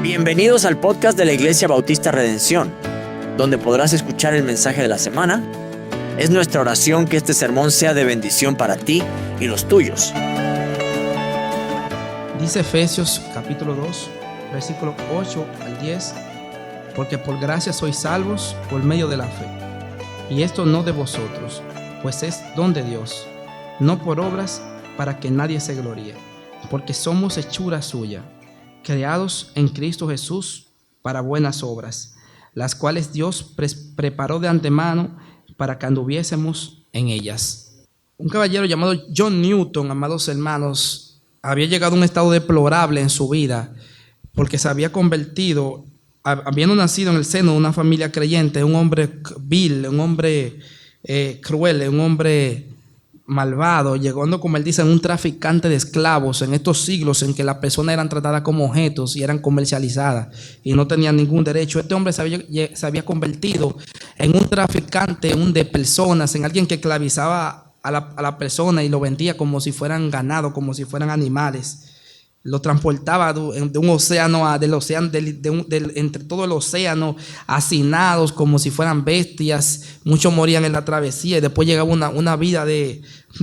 Bienvenidos al podcast de la Iglesia Bautista Redención, donde podrás escuchar el mensaje de la semana. Es nuestra oración que este sermón sea de bendición para ti y los tuyos. Dice Efesios capítulo 2, versículo 8 al 10, porque por gracia sois salvos por medio de la fe, y esto no de vosotros, pues es don de Dios, no por obras, para que nadie se gloríe, porque somos hechura suya, creados en Cristo Jesús para buenas obras, las cuales Dios preparó de antemano para que anduviésemos en ellas. Un caballero llamado John Newton, amados hermanos, había llegado a un estado deplorable en su vida porque se había convertido, habiendo nacido en el seno de una familia creyente, un hombre vil, un hombre cruel, un hombre malvado, llegando, como él dice, en un traficante de esclavos en estos siglos en que las personas eran tratadas como objetos y eran comercializadas y no tenían ningún derecho. Este hombre se había convertido en un traficante de personas, en alguien que esclavizaba a la persona y lo vendía como si fueran ganado, como si fueran animales. Lo transportaba de un océano entre todo el océano, hacinados como si fueran bestias. Muchos morían en la travesía y después llegaba una vida de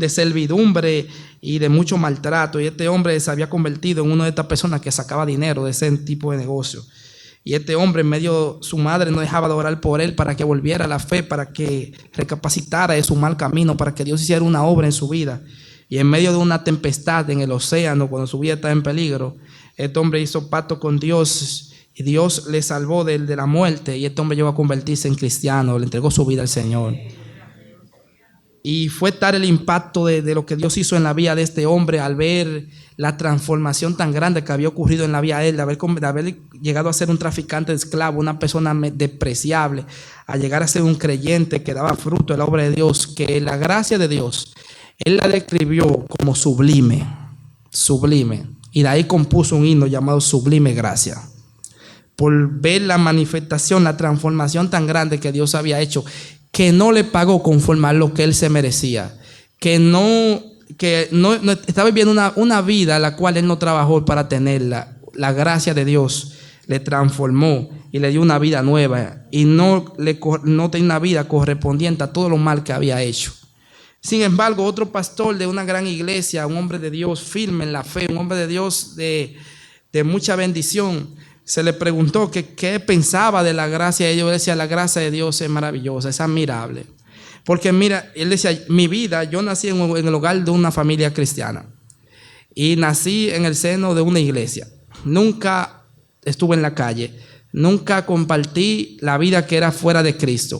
servidumbre y de mucho maltrato. Y este hombre se había convertido en una de estas personas que sacaba dinero de ese tipo de negocio. Y este hombre, en medio, su madre no dejaba de orar por él para que volviera a la fe, para que recapacitara de su mal camino, para que Dios hiciera una obra en su vida. Y en medio de una tempestad en el océano, cuando su vida estaba en peligro, este hombre hizo pacto con Dios y Dios le salvó de la muerte. Y este hombre llegó a convertirse en cristiano, le entregó su vida al Señor. Y fue tal el impacto de lo que Dios hizo en la vida de este hombre al ver la transformación tan grande que había ocurrido en la vida de él, de haber llegado a ser un traficante de esclavos, una persona despreciable, a llegar a ser un creyente que daba fruto de la obra de Dios, que la gracia de Dios él la describió como sublime, sublime. Y de ahí compuso un himno llamado Sublime Gracia. Por ver la manifestación, la transformación tan grande que Dios había hecho, que no le pagó conforme a lo que él se merecía. Que no estaba viviendo una vida a la cual él no trabajó para tenerla. La gracia de Dios le transformó y le dio una vida nueva. Y no tenía una vida correspondiente a todo lo mal que había hecho. Sin embargo, otro pastor de una gran iglesia, un hombre de Dios firme en la fe, un hombre de Dios de mucha bendición, se le preguntó qué pensaba de la gracia de Dios. Él decía, la gracia de Dios es maravillosa, es admirable. Porque mira, él decía, mi vida, yo nací en el hogar de una familia cristiana y nací en el seno de una iglesia. Nunca estuve en la calle, nunca compartí la vida que era fuera de Cristo.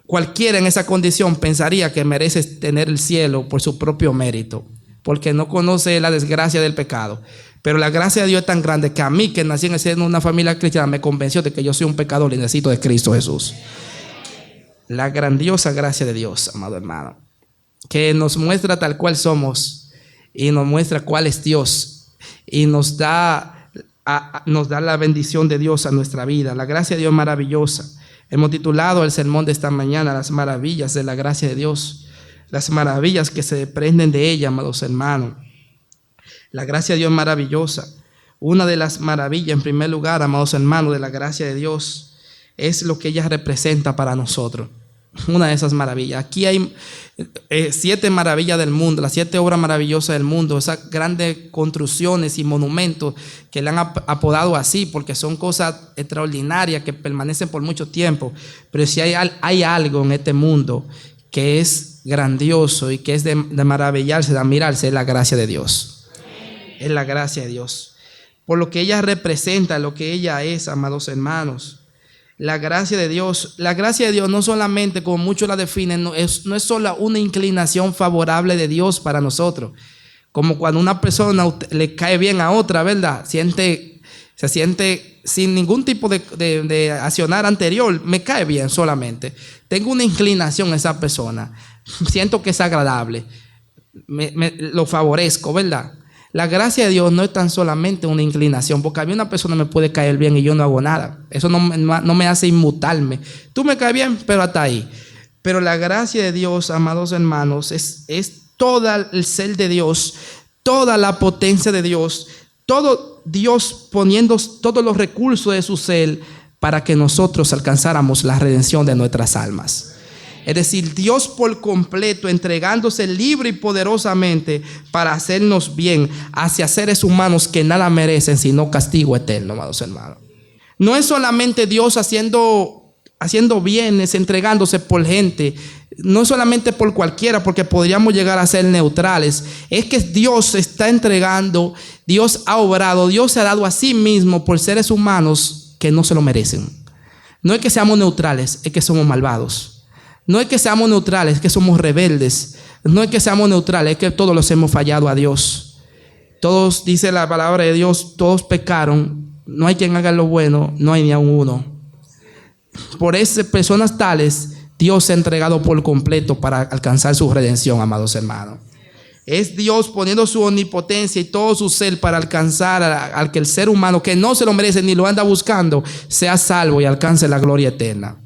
Cualquiera en esa condición pensaría que merece tener el cielo por su propio mérito, porque no conoce la desgracia del pecado. Pero la gracia de Dios es tan grande que a mí, que nací en el seno de una familia cristiana, me convenció de que yo soy un pecador y necesito de Cristo Jesús. La grandiosa gracia de Dios, amado hermano, que nos muestra tal cual somos y nos muestra cuál es Dios y nos da la bendición de Dios a nuestra vida. La gracia de Dios es maravillosa. Hemos titulado el sermón de esta mañana las maravillas de la gracia de Dios, las maravillas que se desprenden de ella, amados hermanos. La gracia de Dios es maravillosa. Una de las maravillas, en primer lugar, amados hermanos, de la gracia de Dios es lo que ella representa para nosotros. Una de esas maravillas. Aquí hay 7 maravillas del mundo, las 7 obras maravillosas del mundo, esas grandes construcciones y monumentos que le han apodado así porque son cosas extraordinarias que permanecen por mucho tiempo. Pero si hay algo en este mundo que es grandioso y que es de maravillarse, de admirarse, es la gracia de Dios. Es la gracia de Dios. Por lo que ella representa, lo que ella es, amados hermanos. La gracia de Dios no solamente, como muchos la definen, no es solo una inclinación favorable de Dios para nosotros. Como cuando una persona le cae bien a otra, ¿verdad? Se siente sin ningún tipo de accionar anterior, me cae bien solamente. Tengo una inclinación a esa persona, siento que es agradable, lo favorezco, ¿verdad? La gracia de Dios no es tan solamente una inclinación, porque a mí una persona me puede caer bien y yo no hago nada. Eso no me hace inmutarme. Tú me caes bien, pero hasta ahí. Pero la gracia de Dios, amados hermanos, es todo el ser de Dios, toda la potencia de Dios, Todo Dios poniendo todos los recursos de su ser para que nosotros alcanzáramos la redención de nuestras almas. Es decir, Dios por completo entregándose libre y poderosamente para hacernos bien hacia seres humanos que nada merecen sino castigo eterno, amados hermanos. No es solamente Dios haciendo bienes, entregándose por gente, no solamente por cualquiera, porque podríamos llegar a ser neutrales. Es que Dios se está entregando, Dios ha obrado, Dios se ha dado a sí mismo por seres humanos que no se lo merecen. No es que seamos neutrales, es que somos malvados. No es que seamos neutrales, es que somos rebeldes. No es que seamos neutrales, es que todos los hemos fallado a Dios. Todos, dice la palabra de Dios, todos pecaron. No hay quien haga lo bueno, no hay ni aun uno. Por esas personas tales, Dios se ha entregado por completo para alcanzar su redención, amados hermanos. Es Dios poniendo su omnipotencia y todo su ser para alcanzar al que el ser humano que no se lo merece ni lo anda buscando sea salvo y alcance la gloria eterna.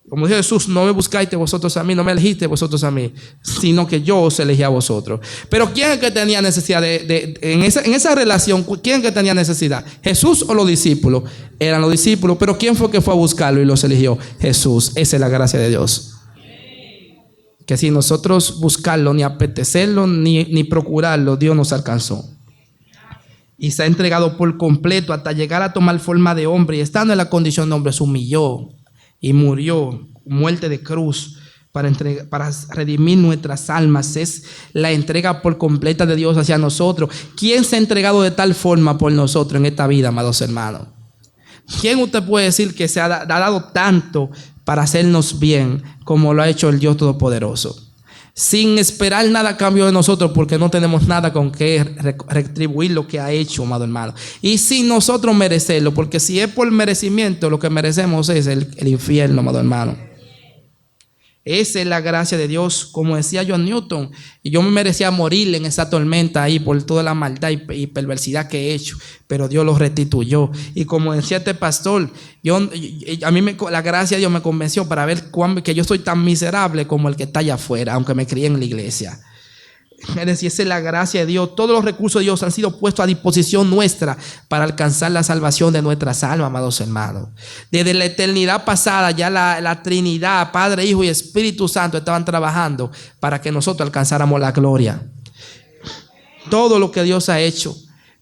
Como dijo Jesús, no me buscaste vosotros a mí, no me elegiste vosotros a mí, sino que yo os elegí a vosotros. Pero ¿quién es el que tenía necesidad en esa relación? ¿Quién es el que tenía necesidad? ¿Jesús o los discípulos? Eran los discípulos, pero ¿quién fue que fue a buscarlo y los eligió? Jesús. Esa es la gracia de Dios. Que sin nosotros buscarlo, ni apetecerlo, ni procurarlo, Dios nos alcanzó. Y se ha entregado por completo hasta llegar a tomar forma de hombre. Y estando en la condición de hombre, se humilló y murió, muerte de cruz, para redimir nuestras almas. Es la entrega por completa de Dios hacia nosotros. ¿Quién se ha entregado de tal forma por nosotros en esta vida, amados hermanos? ¿Quién usted puede decir que se ha dado tanto para hacernos bien como lo ha hecho el Dios Todopoderoso? Sin esperar nada a cambio de nosotros, porque no tenemos nada con que retribuir lo que ha hecho, amado hermano. Y sin nosotros merecerlo, porque si es por merecimiento, lo que merecemos es el infierno, amado hermano. Esa es la gracia de Dios. Como decía John Newton, y yo me merecía morir en esa tormenta ahí por toda la maldad y perversidad que he hecho, pero Dios lo restituyó. Y como decía este pastor, la gracia de Dios me convenció para ver que yo soy tan miserable como el que está allá afuera, aunque me crié en la iglesia. Es decir, esa es la gracia de Dios. Todos los recursos de Dios han sido puestos a disposición nuestra para alcanzar la salvación de nuestras almas, amados hermanos. Desde la eternidad pasada ya la Trinidad, Padre, Hijo y Espíritu Santo estaban trabajando para que nosotros alcanzáramos la gloria. Todo lo que Dios ha hecho.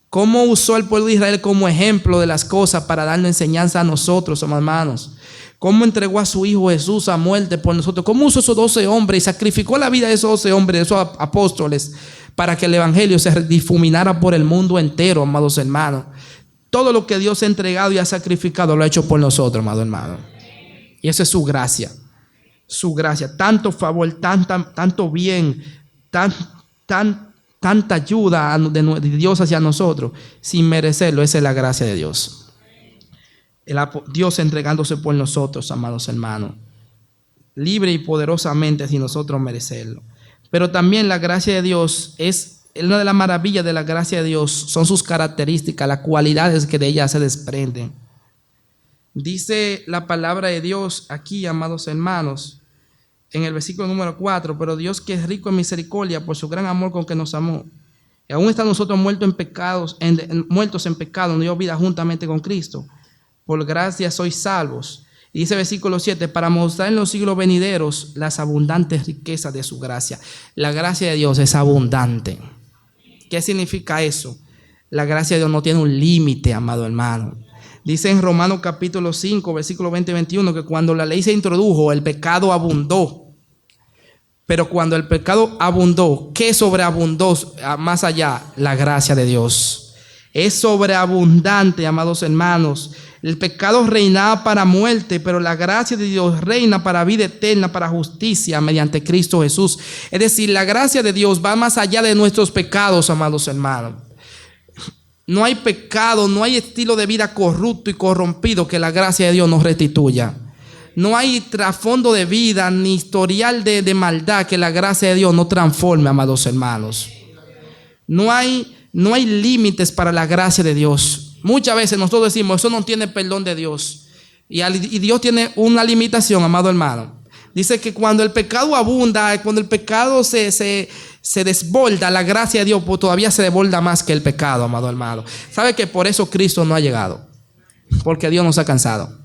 Cómo usó el pueblo de Israel como ejemplo de las cosas para darnos enseñanza a nosotros, hermanos. Cómo entregó a su Hijo Jesús a muerte por nosotros. Cómo usó esos 12 hombres y sacrificó la vida de esos 12 hombres, de esos apóstoles, para que el evangelio se difuminara por el mundo entero, amados hermanos. Todo lo que Dios ha entregado y ha sacrificado lo ha hecho por nosotros, amados hermanos. Y esa es su gracia. Su gracia. Tanto favor, tanto bien, tanta ayuda de Dios hacia nosotros, sin merecerlo. Esa es la gracia de Dios. Dios entregándose por nosotros, amados hermanos, libre y poderosamente sin nosotros merecerlo. Pero también la gracia de Dios es una de las maravillas de la gracia de Dios, son sus características, las cualidades que de ella se desprenden. Dice la palabra de Dios aquí, amados hermanos, en el versículo número 4: pero Dios, que es rico en misericordia, por su gran amor con que nos amó, y aún están nosotros muertos en pecado, nos dio vida juntamente con Cristo. Por gracia sois salvos. Y dice versículo 7: para mostrar en los siglos venideros las abundantes riquezas de su gracia. La gracia de Dios es abundante. ¿Qué significa eso? La gracia de Dios no tiene un límite, amado hermano. Dice en Romanos capítulo 5, versículo 20 y 21, que cuando la ley se introdujo, el pecado abundó. Pero cuando el pecado abundó, ¿qué sobreabundó más allá? La gracia de Dios. Es sobreabundante, amados hermanos. El pecado reinaba para muerte, pero la gracia de Dios reina para vida eterna, para justicia mediante Cristo Jesús. Es decir, la gracia de Dios va más allá de nuestros pecados, amados hermanos. No hay pecado, no hay estilo de vida corrupto y corrompido que la gracia de Dios nos restituya. No hay trasfondo de vida ni historial de maldad que la gracia de Dios no transforme, amados hermanos. No hay límites para la gracia de Dios. Muchas veces nosotros decimos, eso no tiene perdón de Dios. Y Dios tiene una limitación, amado hermano. Dice que cuando el pecado abunda, cuando el pecado se desborda, la gracia de Dios pues, todavía se desborda más que el pecado, amado hermano. ¿Sabe que por eso Cristo no ha llegado? Porque Dios no se ha cansado.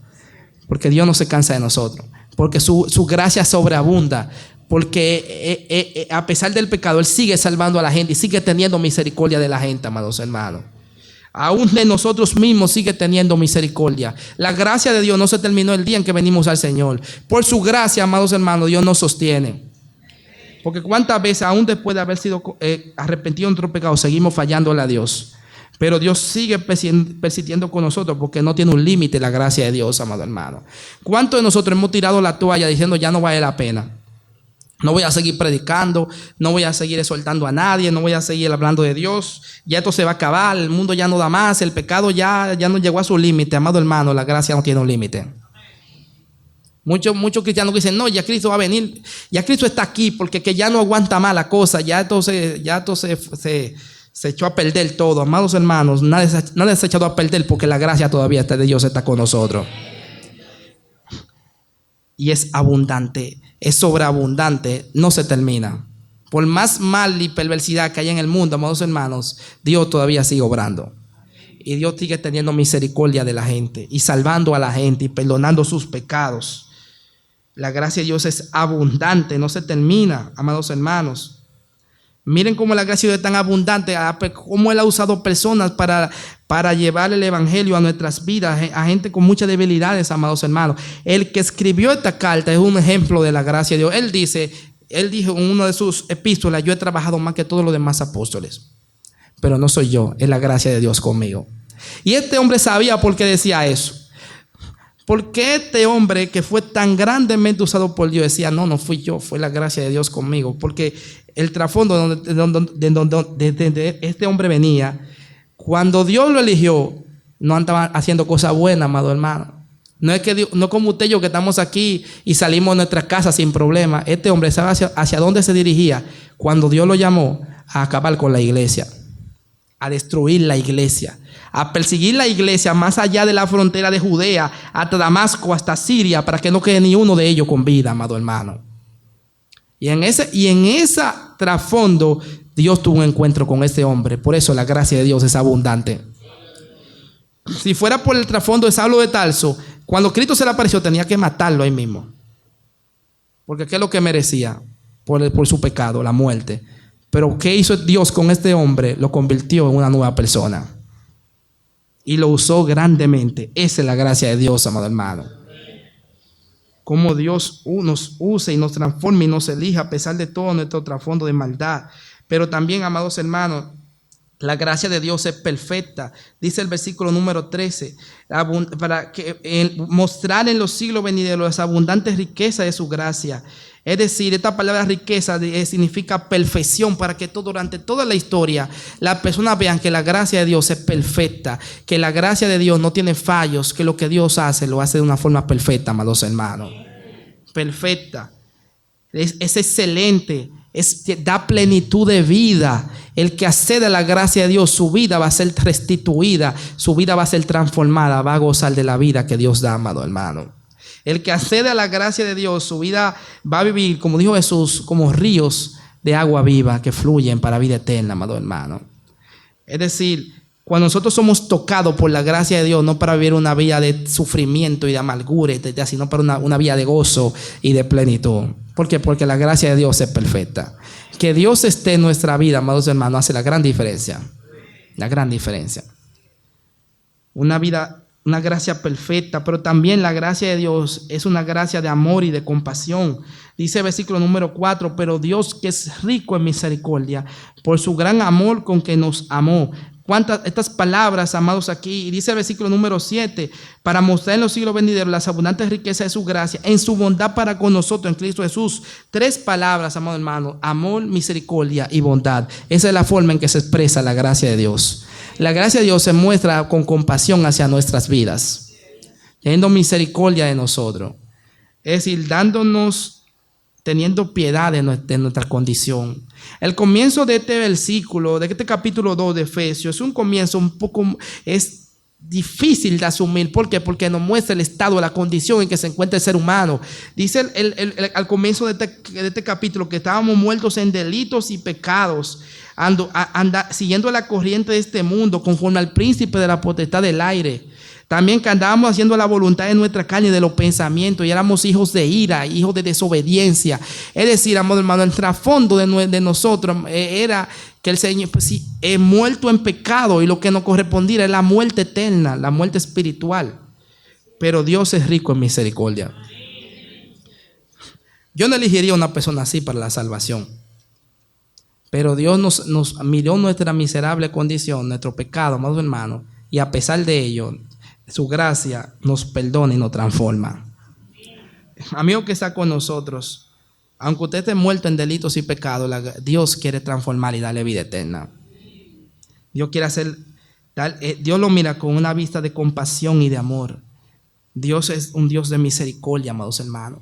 Porque Dios no se cansa de nosotros. Porque su gracia sobreabunda. Porque a pesar del pecado, Él sigue salvando a la gente y sigue teniendo misericordia de la gente, amados hermanos. Aún de nosotros mismos sigue teniendo misericordia. La gracia de Dios no se terminó el día en que venimos al Señor. Por su gracia, amados hermanos, Dios nos sostiene. Porque cuántas veces, aún después de haber sido arrepentido en nuestro pecado, seguimos fallándole a Dios. Pero Dios sigue persistiendo con nosotros porque no tiene un límite la gracia de Dios, amado hermano. ¿Cuántos de nosotros hemos tirado la toalla diciendo ya no vale la pena? No voy a seguir predicando, no voy a seguir exhortando a nadie, no voy a seguir hablando de Dios. Ya esto se va a acabar, el mundo ya no da más, el pecado ya no llegó a su límite. Amado hermano, la gracia no tiene un límite. Muchos cristianos dicen, no, ya Cristo va a venir, ya Cristo está aquí porque que ya no aguanta más la cosa, ya esto se echó a perder todo. Amados hermanos, nada se ha echado a perder porque la gracia todavía está de Dios, está con nosotros. Y es abundante, es sobreabundante, no se termina. Por más mal y perversidad que haya en el mundo, amados hermanos, Dios todavía sigue obrando. Y Dios sigue teniendo misericordia de la gente y salvando a la gente y perdonando sus pecados. La gracia de Dios es abundante, no se termina, amados hermanos. Miren cómo la gracia de Dios es tan abundante, cómo Él ha usado personas para llevar el evangelio a nuestras vidas, a gente con muchas debilidades, amados hermanos. El que escribió esta carta es un ejemplo de la gracia de Dios. Él dijo en una de sus epístolas, yo he trabajado más que todos los demás apóstoles, pero no soy yo, es la gracia de Dios conmigo. Y este hombre sabía por qué decía eso. ¿Por qué este hombre que fue tan grandemente usado por Dios decía, no fui yo, fue la gracia de Dios conmigo? Porque el trasfondo de donde este hombre venía, cuando Dios lo eligió, no andaba haciendo cosas buenas, amado hermano. No es que Dios, no como usted y yo que estamos aquí y salimos de nuestra casa sin problema. Este hombre sabe hacia dónde se dirigía cuando Dios lo llamó a acabar con la iglesia, a destruir la iglesia, a perseguir la iglesia más allá de la frontera de Judea, hasta Damasco, hasta Siria, para que no quede ni uno de ellos con vida, amado hermano. Y en ese trasfondo, Dios tuvo un encuentro con este hombre. Por eso la gracia de Dios es abundante. Si fuera por el trasfondo de Saulo de Tarso, cuando Cristo se le apareció, tenía que matarlo ahí mismo. Porque ¿qué es lo que merecía? Por su pecado, la muerte. Pero ¿qué hizo Dios con este hombre? Lo convirtió en una nueva persona. Y lo usó grandemente. Esa es la gracia de Dios, amado hermano. Cómo Dios nos usa y nos transforma y nos elige a pesar de todo nuestro trasfondo de maldad. Pero también, amados hermanos, la gracia de Dios es perfecta. Dice el versículo número 13, para mostrar en los siglos venideros las abundantes riquezas de su gracia. Es decir, esta palabra riqueza significa perfección, para que durante toda la historia las personas vean que la gracia de Dios es perfecta, que la gracia de Dios no tiene fallos, que lo que Dios hace lo hace de una forma perfecta, amados hermanos. Perfecta. Es excelente. Da plenitud de vida. El que accede a la gracia de Dios, su vida va a ser restituida, su vida va a ser transformada, va a gozar de la vida que Dios da, amado hermano. El que accede a la gracia de Dios, su vida va a vivir, como dijo Jesús, como ríos de agua viva que fluyen para vida eterna, amado hermano. Es decir, cuando nosotros somos tocados por la gracia de Dios, no para vivir una vida de sufrimiento y de amargura, sino para una vida de gozo y de plenitud. ¿Por qué? Porque la gracia de Dios es perfecta. Que Dios esté en nuestra vida, amados hermanos, hace la gran diferencia. La gran diferencia. Una gracia perfecta, pero también la gracia de Dios es una gracia de amor y de compasión. Dice el versículo número 4, pero Dios, que es rico en misericordia, por su gran amor con que nos amó. Estas palabras, amados, aquí, y dice el versículo número 7, para mostrar en los siglos venideros las abundantes riquezas de su gracia, en su bondad para con nosotros en Cristo Jesús. 3 palabras, amados hermanos: amor, misericordia y bondad. Esa es la forma en que se expresa la gracia de Dios. La gracia de Dios se muestra con compasión hacia nuestras vidas, teniendo misericordia de nosotros. Es decir, teniendo piedad de nuestra condición. El comienzo de este versículo, de este capítulo 2 de Efesios, es un comienzo un poco, es difícil de asumir. ¿Por qué? Porque nos muestra el estado, la condición en que se encuentra el ser humano. Dice al comienzo de este capítulo que estábamos muertos en delitos y pecados, siguiendo la corriente de este mundo, conforme al príncipe de la potestad del aire. También que andábamos haciendo la voluntad de nuestra carne y de los pensamientos, y éramos hijos de ira, hijos de desobediencia. Es decir, amado hermano, el trasfondo de nosotros era que el Señor, pues sí, muerto en pecado, y lo que nos correspondía era la muerte eterna, la muerte espiritual. Pero Dios es rico en misericordia. Yo no elegiría una persona así para la salvación. Pero Dios nos miró nuestra miserable condición, nuestro pecado, amados hermanos, y a pesar de ello, su gracia nos perdona y nos transforma. Amigo que está con nosotros, aunque usted esté muerto en delitos y pecados, Dios quiere transformar y darle vida eterna. Dios quiere Dios lo mira con una vista de compasión y de amor. Dios es un Dios de misericordia, amados hermanos.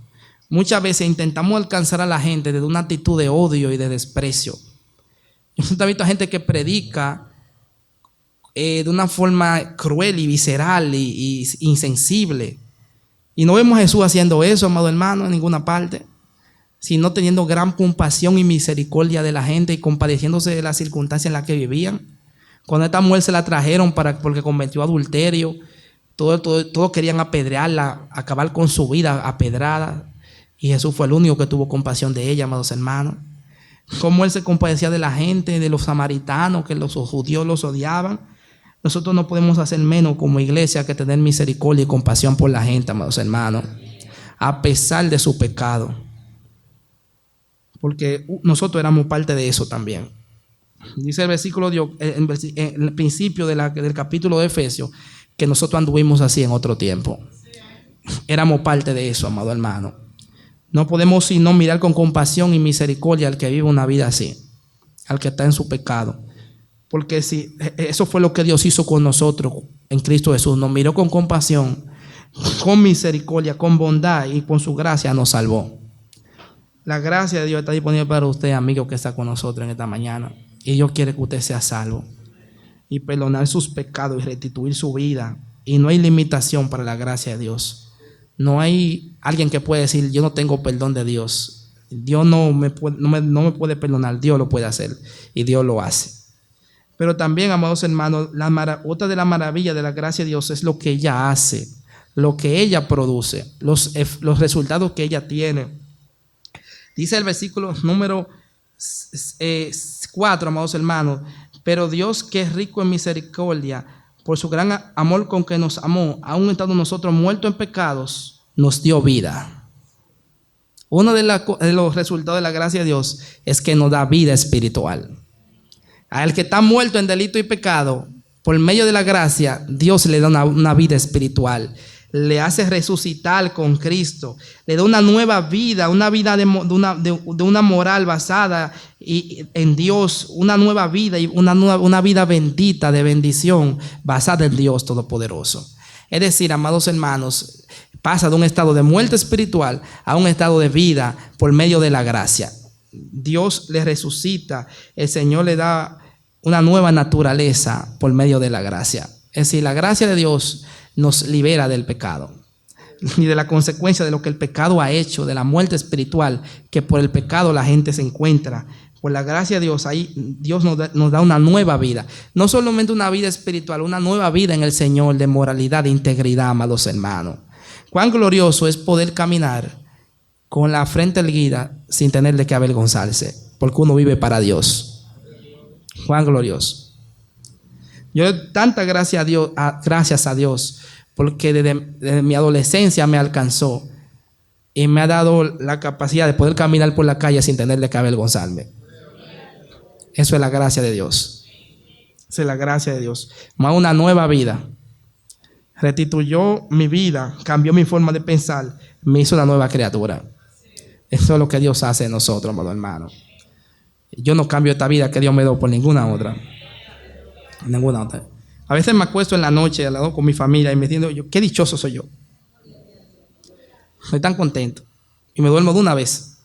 Muchas veces intentamos alcanzar a la gente desde una actitud de odio y de desprecio. Yo he visto a gente que predica de una forma cruel y visceral y insensible. Y no vemos a Jesús haciendo eso, amado hermano, en ninguna parte, sino teniendo gran compasión y misericordia de la gente y compadeciéndose de las circunstancias en las que vivían. Cuando esta mujer se la trajeron porque cometió adulterio, todos querían apedrearla, acabar con su vida a pedradas, y Jesús fue el único que tuvo compasión de ella, amados hermanos. Cómo Él se compadecía de la gente, de los samaritanos, que los judíos los odiaban. Nosotros no podemos hacer menos como iglesia que tener misericordia y compasión por la gente, amados hermanos, a pesar de su pecado, porque nosotros éramos parte de eso también. Dice el versículo en el principio del capítulo de Efesios que nosotros anduvimos así en otro tiempo. Éramos parte de eso, amado hermano. No podemos sino mirar con compasión y misericordia al que vive una vida así, al que está en su pecado. Porque si eso fue lo que Dios hizo con nosotros en Cristo Jesús, nos miró con compasión, con misericordia, con bondad, y con su gracia nos salvó. La gracia de Dios está disponible para usted, amigo que está con nosotros en esta mañana, y Dios quiere que usted sea salvo y perdonar sus pecados y restituir su vida. Y no hay limitación para la gracia de Dios. No hay alguien que pueda decir: yo no tengo perdón de Dios, Dios no me puede perdonar. Dios lo puede hacer, y Dios lo hace. Pero también, amados hermanos, otra de las maravillas de la gracia de Dios es lo que ella hace, lo que ella produce, los resultados que ella tiene. Dice el versículo número 4, amados hermanos: pero Dios, que es rico en misericordia, por su gran amor con que nos amó, aun estando nosotros muertos en pecados, nos dio vida. Uno de los resultados de la gracia de Dios es que nos da vida espiritual. Al que está muerto en delito y pecado, por medio de la gracia, Dios le da una vida espiritual. Le hace resucitar con Cristo. Le da una nueva vida, una vida de una moral basada en Dios, una nueva vida y una vida bendita, de bendición, basada en Dios Todopoderoso. Es decir, amados hermanos, pasa de un estado de muerte espiritual a un estado de vida por medio de la gracia. Dios le resucita, el Señor le da una nueva naturaleza por medio de la gracia. Es decir, la gracia de Dios nos libera del pecado y de la consecuencia de lo que el pecado ha hecho, de la muerte espiritual que por el pecado la gente se encuentra. Por la gracia de Dios, ahí Dios nos da una nueva vida. No solamente una vida espiritual, una nueva vida en el Señor, de moralidad, de integridad, amados hermanos. Cuán glorioso es poder caminar con la frente erguida sin tener de qué avergonzarse, porque uno vive para Dios. Cuán glorioso. Yo doy tanta gracias a Dios, porque desde mi adolescencia me alcanzó y me ha dado la capacidad de poder caminar por la calle sin tener de qué avergonzarme. Eso es la gracia de Dios. Esa es la gracia de Dios. Más una nueva vida. Restituyó mi vida, cambió mi forma de pensar, me hizo una nueva criatura. Eso es lo que Dios hace en nosotros, amado hermano. Yo no cambio esta vida que Dios me dio por ninguna otra. Ninguna otra. A veces me acuesto en la noche al lado con mi familia y me digo: qué dichoso soy yo. Estoy tan contento. Y me duermo de una vez.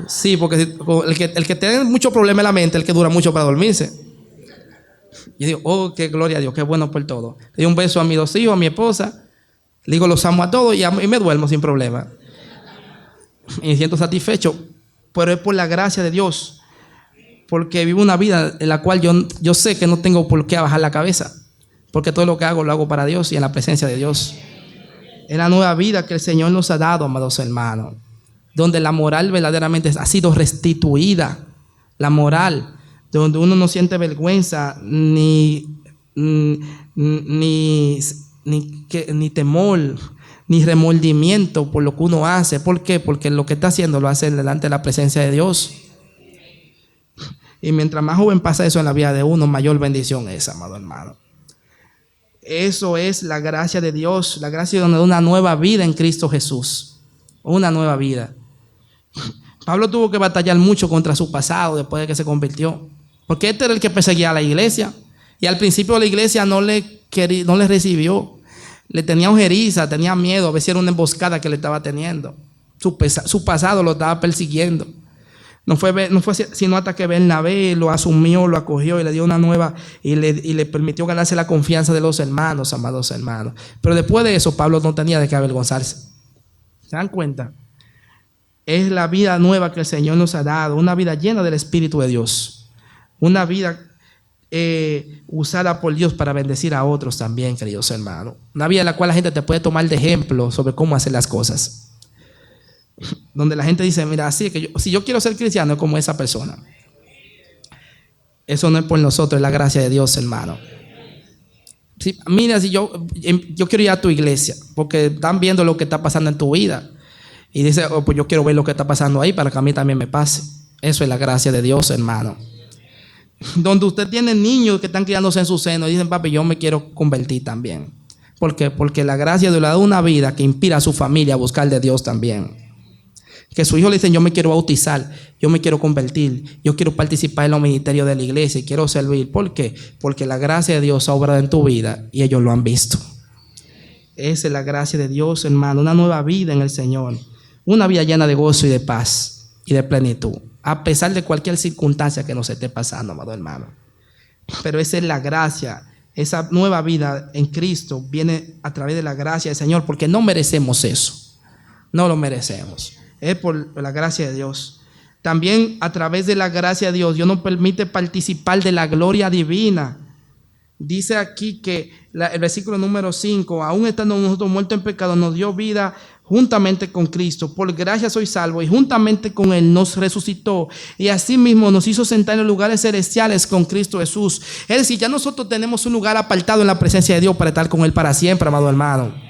Sí, porque el que tiene mucho problema en la mente es el que dura mucho para dormirse. Yo digo, oh, qué gloria a Dios, qué bueno por todo. Le doy un beso a mis 2 hijos, a mi esposa. Le digo, los amo a todos y me duermo sin problema. Y me siento satisfecho. Pero es por la gracia de Dios. Porque vivo una vida en la cual yo sé que no tengo por qué bajar la cabeza. Porque todo lo que hago lo hago para Dios y en la presencia de Dios. Es la nueva vida que el Señor nos ha dado, amados hermanos. Donde la moral verdaderamente ha sido restituida. La moral, donde uno no siente vergüenza ni temor, ni remordimiento por lo que uno hace. ¿Por qué? Porque lo que está haciendo lo hace delante de la presencia de Dios. Y mientras más joven pasa eso en la vida de uno, mayor bendición es, amado hermano. Eso es la gracia de Dios, la gracia de una nueva vida en Cristo Jesús. Una nueva vida. Pablo tuvo que batallar mucho contra su pasado después de que se convirtió. Porque este era el que perseguía a la iglesia. Y al principio la iglesia no le recibió. Le tenía ojeriza, tenía miedo. A veces era una emboscada que le estaba teniendo. Su pasado lo estaba persiguiendo. No fue sino hasta que Bernabé lo asumió, lo acogió y le dio una nueva y le permitió ganarse la confianza de los hermanos, amados hermanos. Pero después de eso, Pablo no tenía de qué avergonzarse. ¿Se dan cuenta? Es la vida nueva que el Señor nos ha dado, una vida llena del Espíritu de Dios, una vida usada por Dios para bendecir a otros también, queridos hermanos. Una vida en la cual la gente te puede tomar de ejemplo sobre cómo hacer las cosas. Donde la gente dice, mira, así que si yo quiero ser cristiano es como esa persona. Eso no es por nosotros, es la gracia de Dios, hermano. Sí, mira, si yo quiero ir a tu iglesia porque están viendo lo que está pasando en tu vida y dice, oh, pues yo quiero ver lo que está pasando ahí para que a mí también me pase. Eso es la gracia de Dios, hermano. Donde usted tiene niños que están criándose en su seno y dicen, papi, yo me quiero convertir también. ¿Por qué? Porque la gracia de Dios le da una vida que inspira a su familia a buscar de Dios también. Que su hijo le dicen, yo me quiero bautizar, yo me quiero convertir, yo quiero participar en los ministerios de la iglesia y quiero servir. ¿Por qué? Porque la gracia de Dios ha obrado en tu vida y ellos lo han visto. Esa es la gracia de Dios, hermano. Una nueva vida en el Señor. Una vida llena de gozo y de paz y de plenitud. A pesar de cualquier circunstancia que nos esté pasando, amado hermano. Pero esa es la gracia. Esa nueva vida en Cristo viene a través de la gracia del Señor. Porque no merecemos eso. No lo merecemos. Es por la gracia de Dios. También a través de la gracia de Dios nos permite participar de la gloria divina. Dice aquí que el versículo número 5, aún estando nosotros muertos en pecado, nos dio vida juntamente con Cristo. Por gracia soy salvo y juntamente con Él nos resucitó y asimismo nos hizo sentar en los lugares celestiales con Cristo Jesús. Es decir, ya nosotros tenemos un lugar apartado en la presencia de Dios para estar con Él para siempre, amado hermano.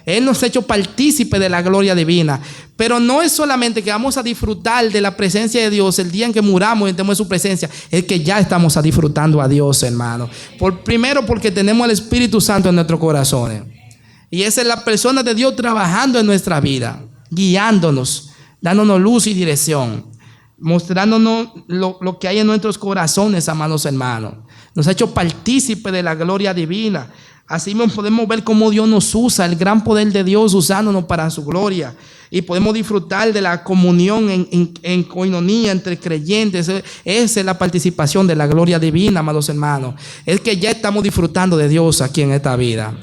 Él nos ha hecho partícipe de la gloria divina. Pero no es solamente que vamos a disfrutar de la presencia de Dios el día en que muramos y entremos en su presencia. Es que ya estamos disfrutando a Dios, hermano. Primero porque tenemos el Espíritu Santo en nuestros corazones. Y esa es la persona de Dios trabajando en nuestra vida, guiándonos, dándonos luz y dirección, mostrándonos lo que hay en nuestros corazones, amados hermanos. Nos ha hecho partícipe de la gloria divina. Así podemos ver cómo Dios nos usa, el gran poder de Dios usándonos para su gloria. Y podemos disfrutar de la comunión en coinonía entre creyentes. Esa es la participación de la gloria divina, amados hermanos. Es que ya estamos disfrutando de Dios aquí en esta vida.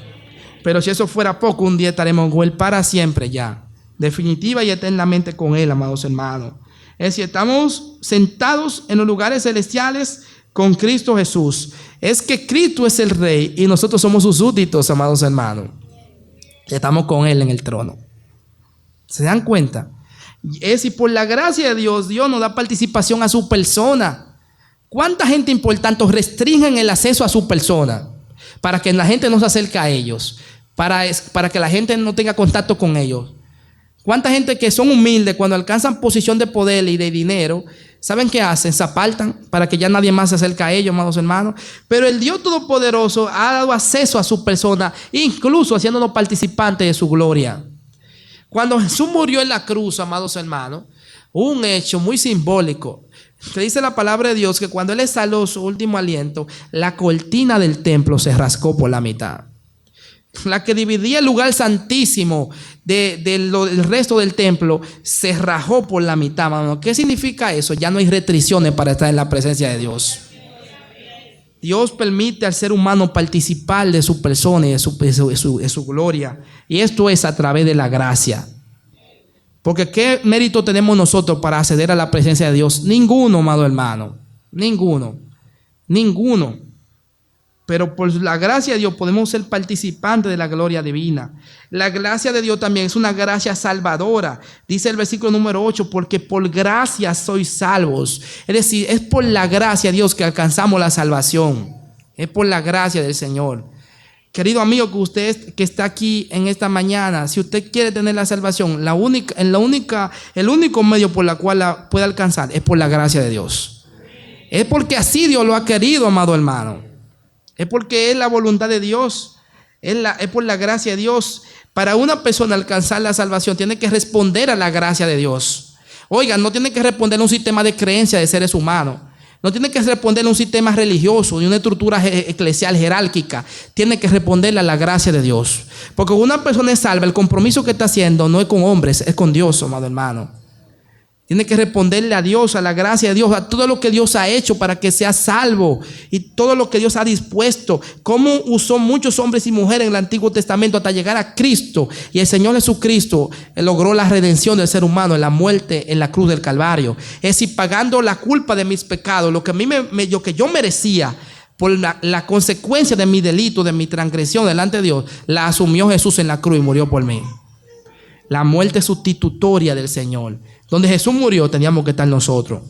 Pero si eso fuera poco, un día estaremos con Él para siempre ya. Definitiva y eternamente con Él, amados hermanos. Es decir, estamos sentados en los lugares celestiales con Cristo Jesús. Es que Cristo es el Rey y nosotros somos sus súbditos, amados hermanos. Estamos con Él en el trono. ¿Se dan cuenta? Es decir, por la gracia de Dios, Dios nos da participación a su persona. ¿Cuánta gente importante restringen el acceso a su persona? Para que la gente no se acerque a ellos. Para que la gente no tenga contacto con ellos. ¿Cuánta gente que son humildes cuando alcanzan posición de poder y de dinero, saben qué hacen? Se apartan para que ya nadie más se acerque a ellos, amados hermanos. Pero el Dios Todopoderoso ha dado acceso a su persona, incluso haciéndonos participantes de su gloria. Cuando Jesús murió en la cruz, amados hermanos, un hecho muy simbólico, que dice la palabra de Dios que cuando Él exhaló su último aliento, la cortina del templo se rascó por la mitad. La que dividía el lugar santísimo del resto del templo se rajó por la mitad, mano. ¿Qué significa eso? Ya no hay restricciones para estar en la presencia de Dios. Dios permite al ser humano participar de su persona y de su gloria. Y esto es a través de la gracia. Porque ¿qué mérito tenemos nosotros para acceder a la presencia de Dios? Ninguno, amado hermano. Ninguno. Pero por la gracia de Dios podemos ser participantes de la gloria divina. La gracia de Dios también es una gracia salvadora. Dice el versículo número 8, porque por gracia sois salvos. Es decir, es por la gracia de Dios que alcanzamos la salvación. Es por la gracia del Señor. Querido amigo, que usted que está aquí en esta mañana, si usted quiere tener la salvación, el único medio por el cual la puede alcanzar es por la gracia de Dios. Es porque así Dios lo ha querido, amado hermano. Es porque es la voluntad de Dios. Es por la gracia de Dios. Para una persona alcanzar la salvación tiene que responder a la gracia de Dios. Oigan, no tiene que responder a un sistema de creencias de seres humanos. No tiene que responder a un sistema religioso y una estructura eclesial jerárquica. Tiene que responderle a la gracia de Dios. Porque una persona es salva, el compromiso que está haciendo no es con hombres, es con Dios, amado hermano. Tiene que responderle a Dios, a la gracia de Dios, a todo lo que Dios ha hecho para que sea salvo y todo lo que Dios ha dispuesto. Cómo usó muchos hombres y mujeres en el Antiguo Testamento hasta llegar a Cristo. Y el Señor Jesucristo logró la redención del ser humano en la muerte en la cruz del Calvario. Es decir, pagando la culpa de mis pecados, lo que a mí lo que yo merecía por la consecuencia de mi delito, de mi transgresión delante de Dios, la asumió Jesús en la cruz y murió por mí. La muerte sustitutoria del Señor. Donde Jesús murió, teníamos que estar nosotros.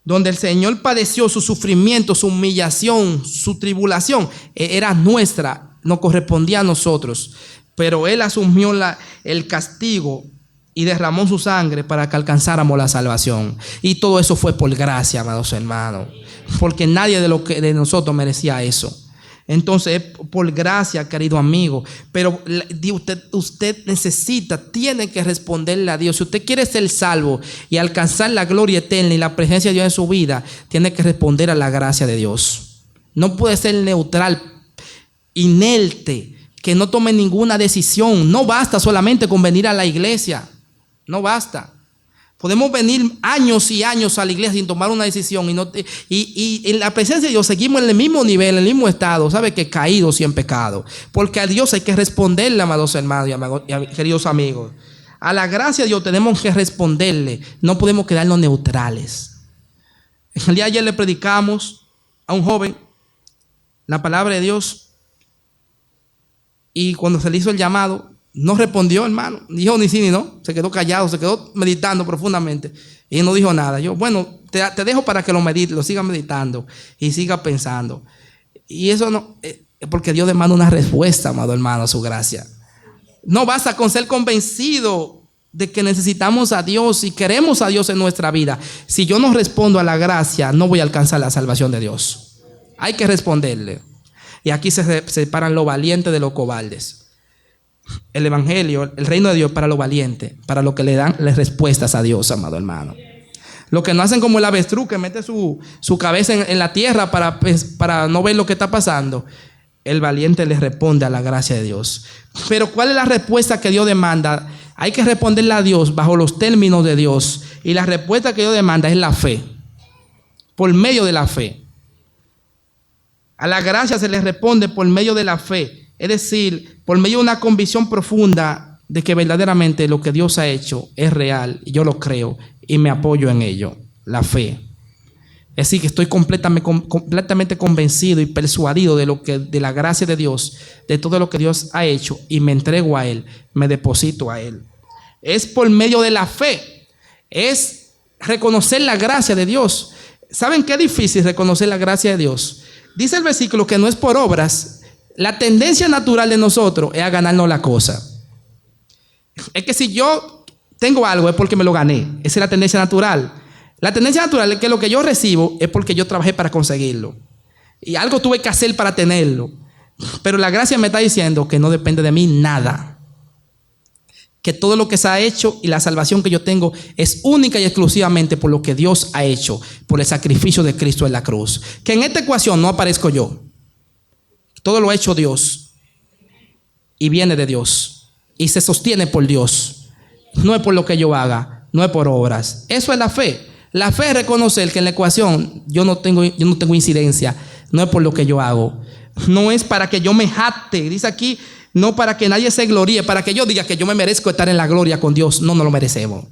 Donde el Señor padeció su sufrimiento, su humillación, su tribulación, era nuestra, nos correspondía a nosotros. Pero Él asumió el castigo y derramó su sangre para que alcanzáramos la salvación. Y todo eso fue por gracia, amados hermanos. Porque nadie de nosotros merecía eso. Entonces, por gracia, querido amigo. Pero usted tiene que responderle a Dios. Si usted quiere ser salvo y alcanzar la gloria eterna y la presencia de Dios en su vida, tiene que responder a la gracia de Dios. No puede ser neutral, inerte, que no tome ninguna decisión. No basta solamente con venir a la iglesia. No basta. Podemos venir años y años a la iglesia sin tomar una decisión y en la presencia de Dios seguimos en el mismo nivel, en el mismo estado, ¿sabe? Que caídos y en pecado. Porque a Dios hay que responderle, amados hermanos y queridos amigos. A la gracia de Dios tenemos que responderle. No podemos quedarnos neutrales. El día de ayer le predicamos a un joven la palabra de Dios y cuando se le hizo el llamado, no respondió, hermano. Dijo ni sí ni no. Se quedó callado, se quedó meditando profundamente. Y no dijo nada. Yo, bueno, te dejo para que lo medite, lo siga meditando y siga pensando. Y eso no, porque Dios demanda una respuesta, amado hermano, a su gracia. No basta con ser convencido de que necesitamos a Dios y queremos a Dios en nuestra vida. Si yo no respondo a la gracia, no voy a alcanzar la salvación de Dios. Hay que responderle. Y aquí se separan los valientes de los cobardes. El evangelio, el reino de Dios para los valientes, para los que le dan las respuestas a Dios, amado hermano. Los que no hacen como el avestruz que mete su cabeza en la tierra para no ver lo que está pasando. El valiente le responde a la gracia de Dios. Pero ¿cuál es la respuesta que Dios demanda? Hay que responderle a Dios bajo los términos de Dios. Y la respuesta que Dios demanda es la fe. Por medio de la fe. A la gracia se le responde por medio de la fe. Es decir, por medio de una convicción profunda de que verdaderamente lo que Dios ha hecho es real. Y yo lo creo y me apoyo en ello. La fe. Es decir, que estoy completamente convencido y persuadido de la gracia de Dios, de todo lo que Dios ha hecho, y me entrego a Él, me deposito a Él. Es por medio de la fe. Es reconocer la gracia de Dios. ¿Saben qué difícil reconocer la gracia de Dios? Dice el versículo que no es por obras. La tendencia natural de nosotros es a ganarnos la cosa. Es que si yo tengo algo es porque me lo gané. Esa es la tendencia natural. La tendencia natural es que lo que yo recibo es porque yo trabajé para conseguirlo. Y algo tuve que hacer para tenerlo. Pero la gracia me está diciendo que no depende de mí nada. Que todo lo que se ha hecho y la salvación que yo tengo es única y exclusivamente por lo que Dios ha hecho. Por el sacrificio de Cristo en la cruz. Que en esta ecuación no aparezco yo. Todo lo ha hecho Dios y viene de Dios y se sostiene por Dios. No es por lo que yo haga, no es por obras. Eso es la fe. La fe es reconocer que en la ecuación yo no tengo incidencia. No es por lo que yo hago. No es para que yo me jacte. Dice aquí, no para que nadie se gloríe, para que yo diga que yo me merezco estar en la gloria con Dios. No lo merecemos.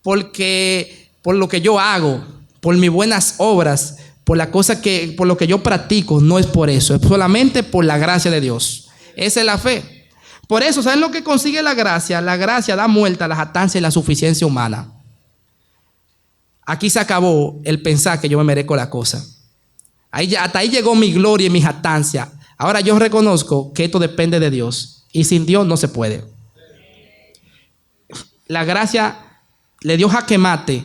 Porque por lo que yo hago, por mis buenas obras, por lo que yo practico, no es por eso. Es solamente por la gracia de Dios. Esa es la fe. Por eso, ¿saben lo que consigue la gracia? La gracia da muerte a la jactancia y la suficiencia humana. Aquí se acabó el pensar que yo me merezco la cosa. Hasta ahí llegó mi gloria y mi jactancia. Ahora yo reconozco que esto depende de Dios. Y sin Dios no se puede. La gracia le dio jaque mate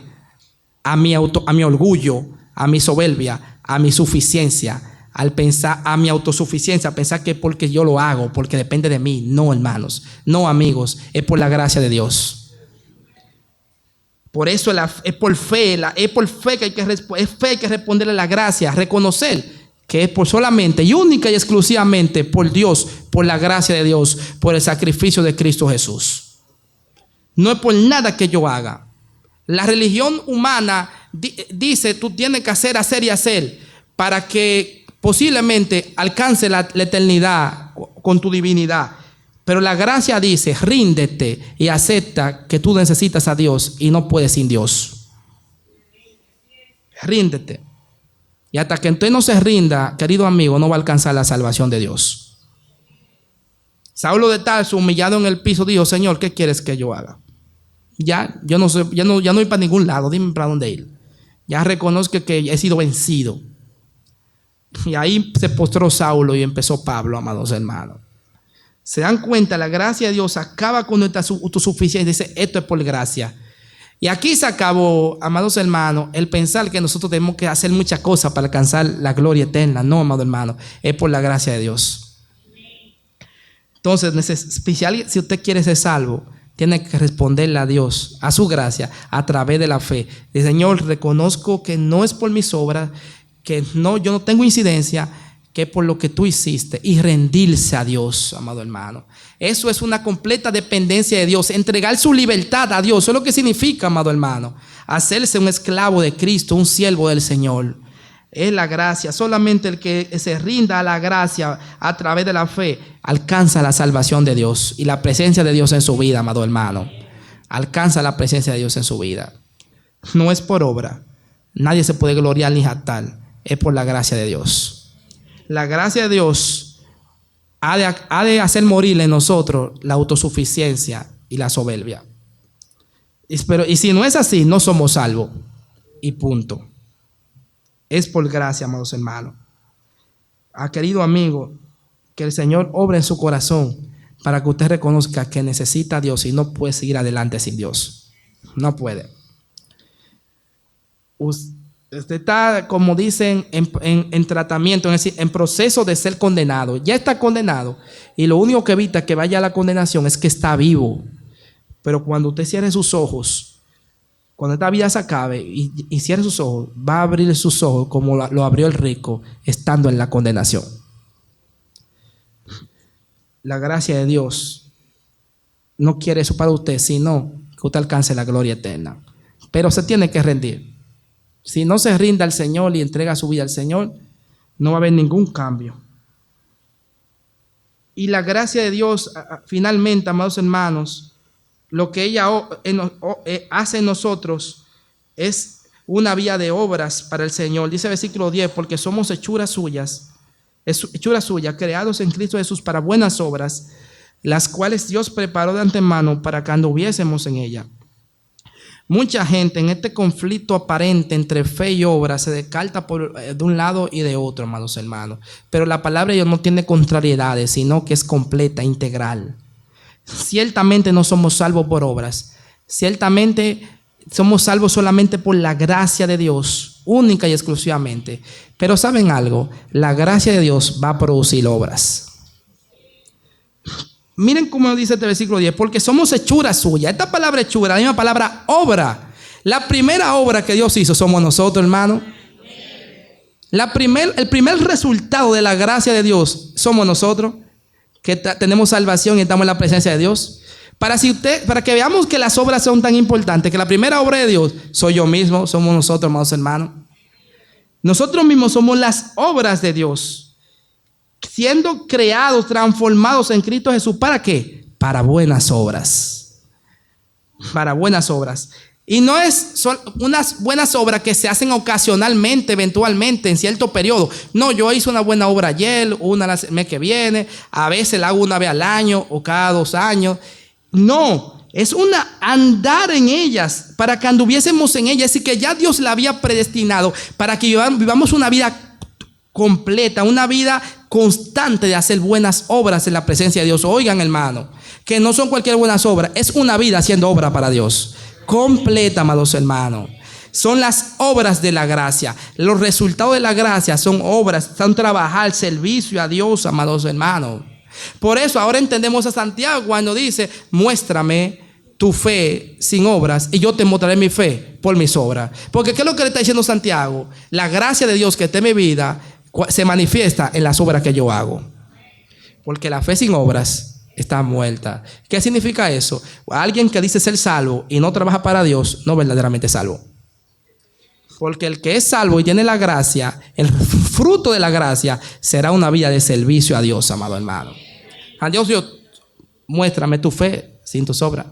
a mi orgullo, a mi soberbia, a mi suficiencia, al pensar, a mi autosuficiencia, pensar que porque yo lo hago, porque depende de mí. No, hermanos, no, amigos, es por la gracia de Dios. Por eso es por fe que hay que responderle a la gracia, reconocer que es por solamente y única y exclusivamente por Dios, por la gracia de Dios, por el sacrificio de Cristo Jesús. No es por nada que yo haga. La religión humana dice, tú tienes que hacer y hacer para que posiblemente alcance la eternidad con tu divinidad. Pero la gracia dice, ríndete y acepta que tú necesitas a Dios y no puedes sin Dios. Ríndete. Y hasta que usted no se rinda, querido amigo, no va a alcanzar la salvación de Dios. Saulo de Tarso, humillado en el piso, dijo, Señor, ¿qué quieres que yo haga? Ya no voy para ningún lado, dime para dónde ir. Ya reconozco que he sido vencido. Y ahí se postró Saulo y empezó Pablo, amados hermanos. Se dan cuenta, la gracia de Dios acaba con nuestra autosuficiencia. Dice, esto es por gracia. Y aquí se acabó, amados hermanos, el pensar que nosotros tenemos que hacer muchas cosas para alcanzar la gloria eterna. No, amado hermano, es por la gracia de Dios. Entonces, si usted quiere ser salvo, tiene que responderle a Dios, a su gracia, a través de la fe. Dice, Señor, reconozco que no es por mis obras, que yo no tengo incidencia, que por lo que tú hiciste, y rendirse a Dios, amado hermano. Eso es una completa dependencia de Dios, entregar su libertad a Dios. Eso es lo que significa, amado hermano, hacerse un esclavo de Cristo, un siervo del Señor. Es la gracia. Solamente el que se rinda a la gracia a través de la fe alcanza la salvación de Dios y la presencia de Dios en su vida, amado hermano. Alcanza la presencia de Dios en su vida. No es por obra. Nadie se puede gloriar ni jactar. Es por la gracia de Dios. La gracia de Dios ha de hacer morir en nosotros la autosuficiencia y la soberbia. Y si no es así, no somos salvos. Y punto. Es por gracia, amados hermanos. Querido amigo, que el Señor obre en su corazón para que usted reconozca que necesita a Dios y no puede seguir adelante sin Dios. No puede. Usted está, como dicen, en tratamiento, es decir, en proceso de ser condenado. Ya está condenado y lo único que evita que vaya a la condenación es que está vivo. Pero cuando usted cierre sus ojos, cuando esta vida se acabe y cierre sus ojos, va a abrir sus ojos como lo abrió el rico estando en la condenación. La gracia de Dios no quiere eso para usted, sino que usted alcance la gloria eterna. Pero se tiene que rendir. Si no se rinde al Señor y entrega su vida al Señor, no va a haber ningún cambio. Y la gracia de Dios, finalmente, amados hermanos, lo que ella hace en nosotros es una vía de obras para el Señor. Dice el versículo 10, porque somos hechuras suyas, creados en Cristo Jesús para buenas obras, las cuales Dios preparó de antemano para que anduviésemos en ella. Mucha gente en este conflicto aparente entre fe y obra se descarta de un lado y de otro, amados hermanos. Pero la palabra de Dios no tiene contrariedades, sino que es completa, integral. Ciertamente no somos salvos por obras. Ciertamente somos salvos solamente por la gracia de Dios, única y exclusivamente. Pero ¿saben algo? La gracia de Dios va a producir obras. Miren cómo dice este versículo 10, porque somos hechuras suyas. Esta palabra hechura, la misma palabra obra. La primera obra que Dios hizo somos nosotros, hermano. El primer resultado de la gracia de Dios somos nosotros, que tenemos salvación y estamos en la presencia de Dios. Para que veamos que las obras son tan importantes, que la primera obra de Dios soy yo mismo, somos nosotros, amados hermanos. Nosotros mismos somos las obras de Dios, siendo creados, transformados en Cristo Jesús. ¿Para qué? Para buenas obras. Para buenas obras. Y no son unas buenas obras que se hacen ocasionalmente, eventualmente, en cierto periodo. No, yo hice una buena obra ayer, una el mes que viene, a veces la hago una vez al año o cada 2 años. No, es andar en ellas, para que anduviésemos en ellas. Es decir, que ya Dios la había predestinado para que vivamos una vida completa, una vida constante de hacer buenas obras en la presencia de Dios. Oigan, hermano, que no son cualquier buenas obras, es una vida haciendo obra para Dios, completa, amados hermanos. Son las obras de la gracia. Los resultados de la gracia son obras, son trabajar, servicio a Dios, amados hermanos. Por eso ahora entendemos a Santiago cuando dice: muéstrame tu fe sin obras y yo te mostraré mi fe por mis obras. Porque ¿qué es lo que le está diciendo Santiago? La gracia de Dios que está en mi vida se manifiesta en las obras que yo hago. Porque la fe sin obras está muerta. ¿Qué significa eso? Alguien que dice ser salvo y no trabaja para Dios, no verdaderamente es salvo. Porque el que es salvo y tiene la gracia, el fruto de la gracia, será una vida de servicio a Dios, amado hermano. A Dios, muéstrame tu fe sin tus obras.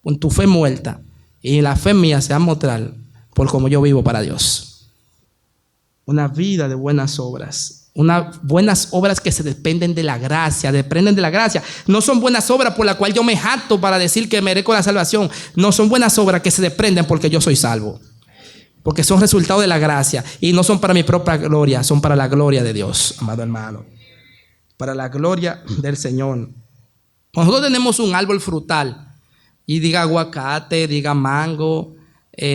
Con tu fe muerta. Y la fe mía se va a mostrar por cómo yo vivo para Dios. Una vida de buenas obras. Unas buenas obras que se dependen de la gracia, dependen de la gracia. No son buenas obras por las cuales yo me jacto para decir que merezco la salvación. No, son buenas obras que se desprenden porque yo soy salvo. Porque son resultado de la gracia. Y no son para mi propia gloria, son para la gloria de Dios, amado hermano. Para la gloria del Señor. Nosotros tenemos un árbol frutal. Y diga aguacate, diga mango,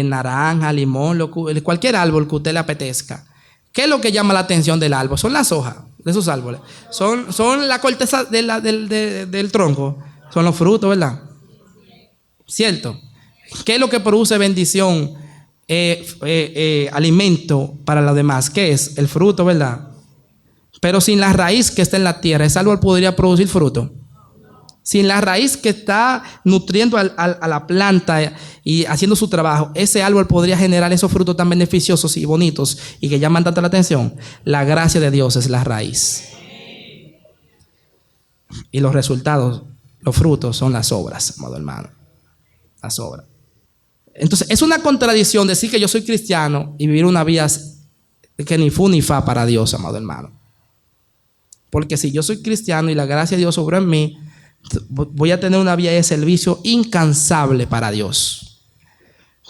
naranja, limón, cualquier árbol que a usted le apetezca. ¿Qué es lo que llama la atención del árbol? Son las hojas de esos árboles. Son la corteza del tronco. Son los frutos, ¿verdad? ¿Cierto? ¿Qué es lo que produce bendición? Alimento para los demás. ¿Qué es? El fruto, ¿verdad? Pero sin la raíz que está en la tierra, ¿ese árbol podría producir fruto? Sin la raíz que está nutriendo a la planta y haciendo su trabajo, ese árbol podría generar esos frutos tan beneficiosos y bonitos y que llaman tanta la atención. La gracia de Dios es la raíz. Y los resultados, los frutos son las obras, amado hermano. Las obras. Entonces, es una contradicción decir que yo soy cristiano y vivir una vida que ni fu ni fa para Dios, amado hermano. Porque si yo soy cristiano y la gracia de Dios obró en mí, voy a tener una vida de servicio incansable para Dios.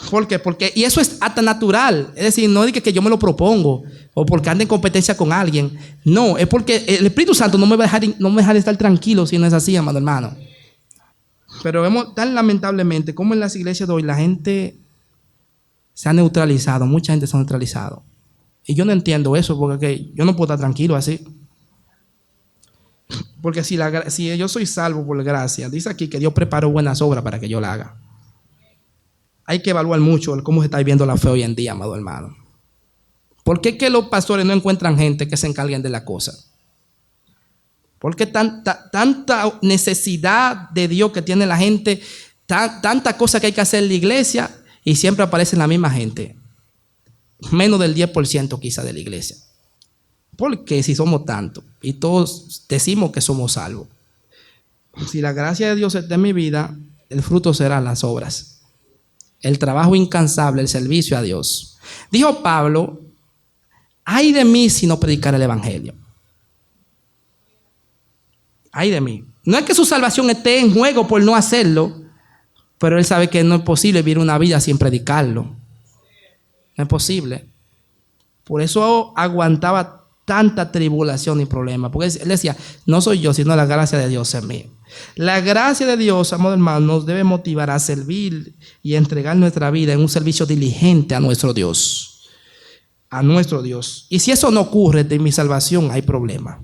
¿Por qué? Y eso es hasta natural. Es decir, no es que yo me lo propongo o porque ande en competencia con alguien. No, es porque el Espíritu Santo no me va a dejar estar tranquilo si no es así, amado hermano. Pero vemos tan lamentablemente como en las iglesias de hoy la gente se ha neutralizado. Mucha gente se ha neutralizado. Y yo no entiendo eso porque yo no puedo estar tranquilo así. Porque si yo soy salvo por gracia, dice aquí que Dios preparó buenas obras para que yo la haga. Hay que evaluar mucho cómo se está viviendo la fe hoy en día, amado hermano. ¿Por qué que los pastores no encuentran gente que se encarguen de la cosa? ¿Por qué tanta necesidad de Dios que tiene la gente? Tanta cosa que hay que hacer en la iglesia y siempre aparece la misma gente. Menos del 10% quizá de la iglesia. ¿Por qué si somos tantos? Y todos decimos que somos salvos. Si la gracia de Dios está en mi vida, el fruto serán las obras. El trabajo incansable, el servicio a Dios. Dijo Pablo: ay de mí si no predicar el evangelio. Ay de mí. No es que su salvación esté en juego por no hacerlo, pero él sabe que no es posible vivir una vida sin predicarlo. No es posible. Por eso aguantaba tanta tribulación y problema. Porque él decía: no soy yo, sino la gracia de Dios en mí. La gracia de Dios, amados hermanos, nos debe motivar a servir y entregar nuestra vida en un servicio diligente a nuestro Dios. A nuestro Dios. Y si eso no ocurre de mi salvación, hay problema.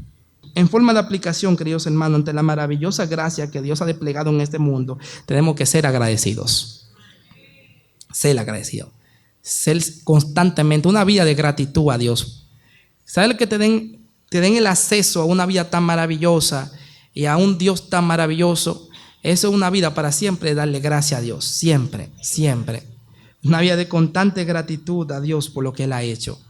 En forma de aplicación, queridos hermanos, ante la maravillosa gracia que Dios ha desplegado en este mundo, tenemos que ser agradecidos. Ser agradecidos. Ser constantemente una vida de gratitud a Dios. ¿Sabes que te den el acceso a una vida tan maravillosa y a un Dios tan maravilloso? Eso es una vida para siempre darle gracias a Dios, siempre, siempre. Una vida de constante gratitud a Dios por lo que Él ha hecho.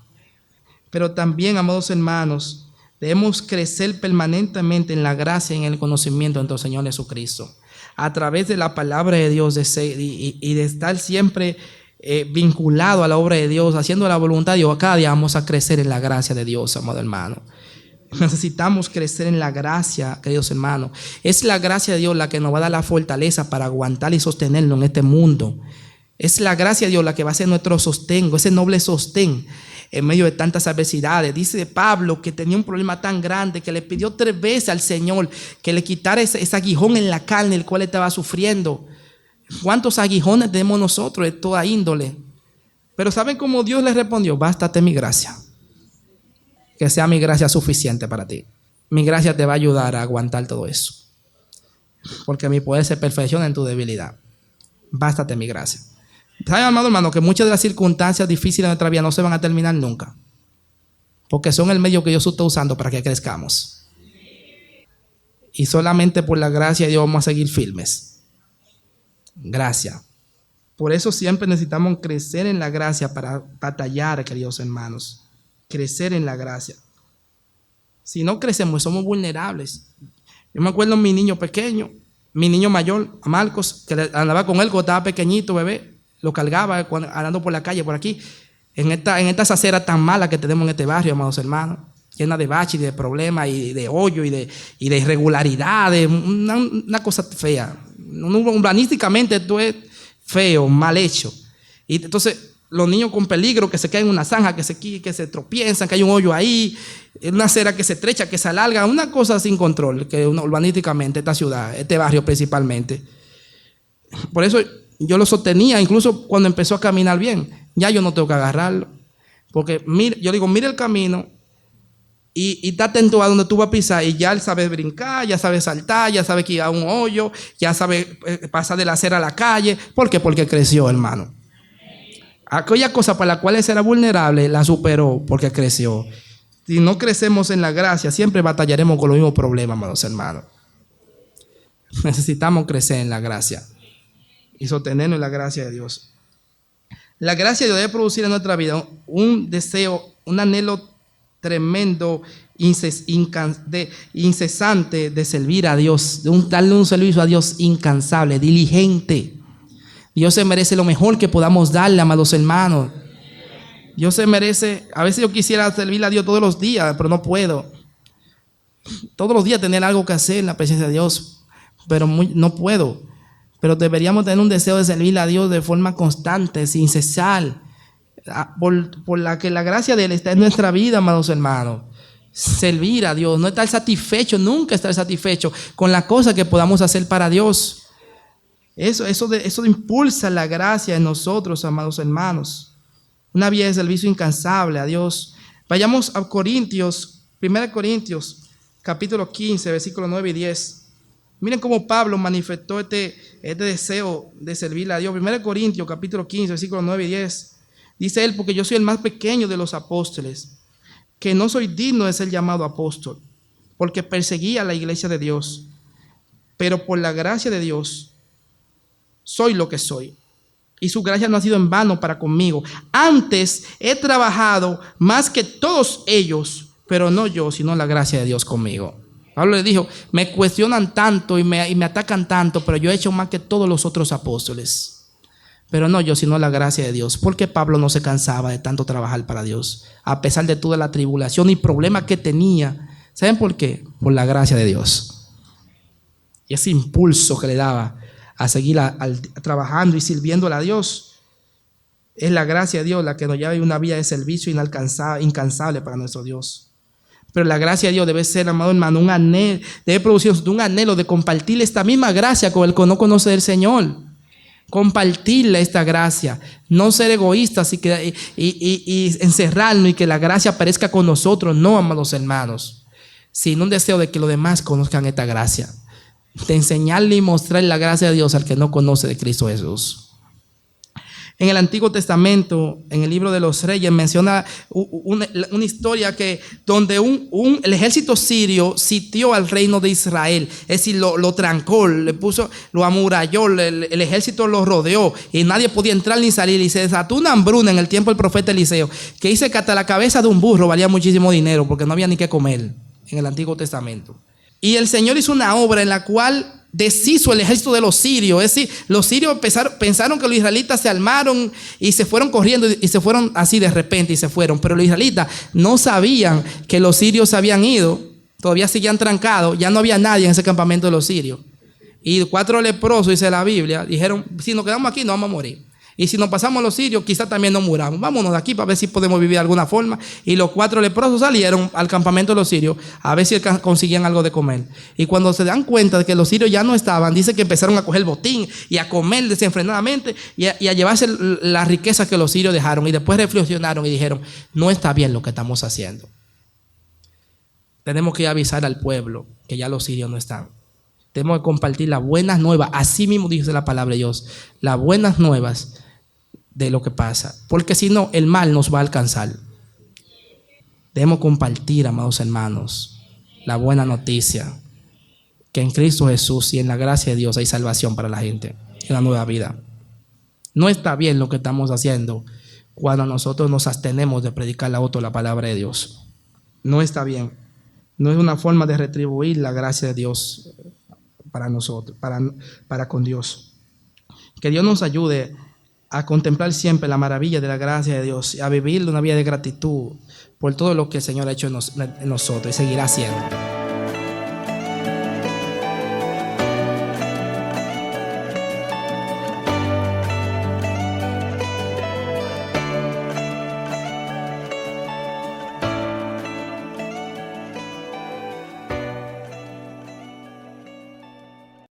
Pero también, amados hermanos, debemos crecer permanentemente en la gracia y en el conocimiento de nuestro Señor Jesucristo. A través de la palabra de Dios y de estar siempre vinculado a la obra de Dios, haciendo la voluntad de Dios, cada día vamos a crecer en la gracia de Dios, amado hermano. Necesitamos crecer en la gracia, queridos hermanos. Es la gracia de Dios la que nos va a dar la fortaleza para aguantar y sostenernos en este mundo. Es la gracia de Dios la que va a ser nuestro sostén, ese noble sostén en medio de tantas adversidades. Dice Pablo que tenía un problema tan grande que le pidió 3 veces al Señor que le quitara ese aguijón en la carne el cual estaba sufriendo. ¿Cuántos aguijones tenemos nosotros de toda índole? Pero ¿saben cómo Dios le respondió? Bástate mi gracia. Que sea mi gracia suficiente para ti. Mi gracia te va a ayudar a aguantar todo eso. Porque mi poder se perfecciona en tu debilidad. Bástate mi gracia. ¿Saben, amado hermano, que muchas de las circunstancias difíciles de nuestra vida no se van a terminar nunca? Porque son el medio que Dios está usando para que crezcamos. Y solamente por la gracia de Dios vamos a seguir firmes. Gracias. Por eso siempre necesitamos crecer en la gracia para batallar, queridos hermanos. Crecer en la gracia. Si no crecemos, somos vulnerables. Yo me acuerdo de mi niño pequeño, mi niño mayor, a Marcos, que andaba con él cuando estaba pequeñito, bebé. Lo cargaba andando por la calle, por aquí, en estas aceras tan malas que tenemos en este barrio, amados hermanos, llena de baches y de problemas y de hoyo y de irregularidades, una cosa fea. Urbanísticamente esto es feo, mal hecho. Y entonces los niños con peligro, que se caen en una zanja, que se tropiezan, que hay un hoyo ahí, una acera que se estrecha, que se alarga, una cosa sin control, que urbanísticamente esta ciudad, este barrio principalmente. Por eso yo lo sostenía, incluso cuando empezó a caminar bien. Ya yo no tengo que agarrarlo. Porque yo digo, mira el camino y está atento a donde tú vas a pisar. Y ya él sabe brincar, ya sabe saltar, ya sabe que ir a un hoyo, ya sabe pasar de la acera a la calle. ¿Por qué? Porque creció, hermano. Aquella cosa para la cual él era vulnerable, la superó porque creció. Si no crecemos en la gracia, siempre batallaremos con los mismos problemas, amados hermanos. Necesitamos crecer en la gracia y sostenernos en la gracia de Dios. La gracia de Dios debe producir en nuestra vida un deseo, un anhelo tremendo, incesante de servir a Dios, darle un servicio a Dios incansable, diligente. Dios se merece lo mejor que podamos darle, amados hermanos. Dios se merece, a veces yo quisiera servirle a Dios todos los días, pero no puedo. Todos los días tener algo que hacer en la presencia de Dios, pero no puedo. Pero deberíamos tener un deseo de servirle a Dios de forma constante, sin cesar, por la que la gracia de Él está en nuestra vida, amados hermanos. Servir a Dios, no estar satisfecho, nunca estar satisfecho con la cosa que podamos hacer para Dios. Eso impulsa la gracia en nosotros, amados hermanos. Una vida de servicio incansable a Dios. Vayamos a Corintios, 1 Corintios, capítulo 15, versículos 9 y 10. Miren cómo Pablo manifestó este deseo de servirle a Dios. 1 Corintios, capítulo 15, versículos 9 y 10. Dice él, porque yo soy el más pequeño de los apóstoles, que no soy digno de ser llamado apóstol, porque perseguía a la iglesia de Dios. Pero por la gracia de Dios, soy lo que soy. Y su gracia no ha sido en vano para conmigo. Antes he trabajado más que todos ellos, pero no yo, sino la gracia de Dios conmigo. Pablo le dijo, me cuestionan tanto y me atacan tanto, pero yo he hecho más que todos los otros apóstoles. Pero no yo, sino la gracia de Dios. Porque Pablo no se cansaba de tanto trabajar para Dios, a pesar de toda la tribulación y problemas que tenía. ¿Saben por qué? Por la gracia de Dios. Y ese impulso que le daba a seguir trabajando y sirviéndole a Dios. Es la gracia de Dios la que nos lleva a una vida de servicio incansable para nuestro Dios. Pero la gracia de Dios debe ser, amado hermano, un anhelo, debe producirnos un anhelo de compartir esta misma gracia con el que no conoce del Señor. Compartirle esta gracia, no ser egoístas y encerrarnos y que la gracia aparezca con nosotros, no, amados hermanos, sino un deseo de que los demás conozcan esta gracia, de enseñarle y mostrar la gracia de Dios al que no conoce de Cristo Jesús. En el Antiguo Testamento, en el libro de los Reyes, menciona una historia que donde el ejército sirio sitió al reino de Israel. Es decir, lo trancó, lo amuralló, el ejército lo rodeó y nadie podía entrar ni salir. Y se desató una hambruna en el tiempo del profeta Eliseo, que dice que hasta la cabeza de un burro valía muchísimo dinero porque no había ni qué comer en el Antiguo Testamento. Y el Señor hizo una obra en la cual deshizo el ejército de los sirios. Es decir, los sirios pensaron que los israelitas se armaron y se fueron corriendo y se fueron así de repente y se fueron. Pero los israelitas no sabían que los sirios se habían ido, todavía seguían trancados, ya no había nadie en ese campamento de los sirios. Y 4 leprosos, dice la Biblia, dijeron: si nos quedamos aquí no vamos a morir. Y si nos pasamos los sirios, quizás también nos muramos. Vámonos de aquí para ver si podemos vivir de alguna forma. Y los 4 leprosos salieron al campamento de los sirios a ver si conseguían algo de comer. Y cuando se dan cuenta de que los sirios ya no estaban, dice que empezaron a coger botín y a comer desenfrenadamente y a llevarse la riqueza que los sirios dejaron. Y después reflexionaron y dijeron: no está bien lo que estamos haciendo. Tenemos que avisar al pueblo que ya los sirios no están. Tenemos que compartir las buenas nuevas. Así mismo dice la palabra de Dios. Las buenas nuevas de lo que pasa, porque si no, el mal nos va a alcanzar. Debemos compartir, amados hermanos, la buena noticia que en Cristo Jesús y en la gracia de Dios hay salvación para la gente, una nueva vida. No está bien lo que estamos haciendo cuando nosotros nos abstenemos de predicar la palabra de Dios. No está bien. No es una forma de retribuir la gracia de Dios para nosotros, para con Dios. Que Dios nos ayude a contemplar siempre la maravilla de la gracia de Dios y a vivir una vida de gratitud por todo lo que el Señor ha hecho en nosotros y seguirá haciendo.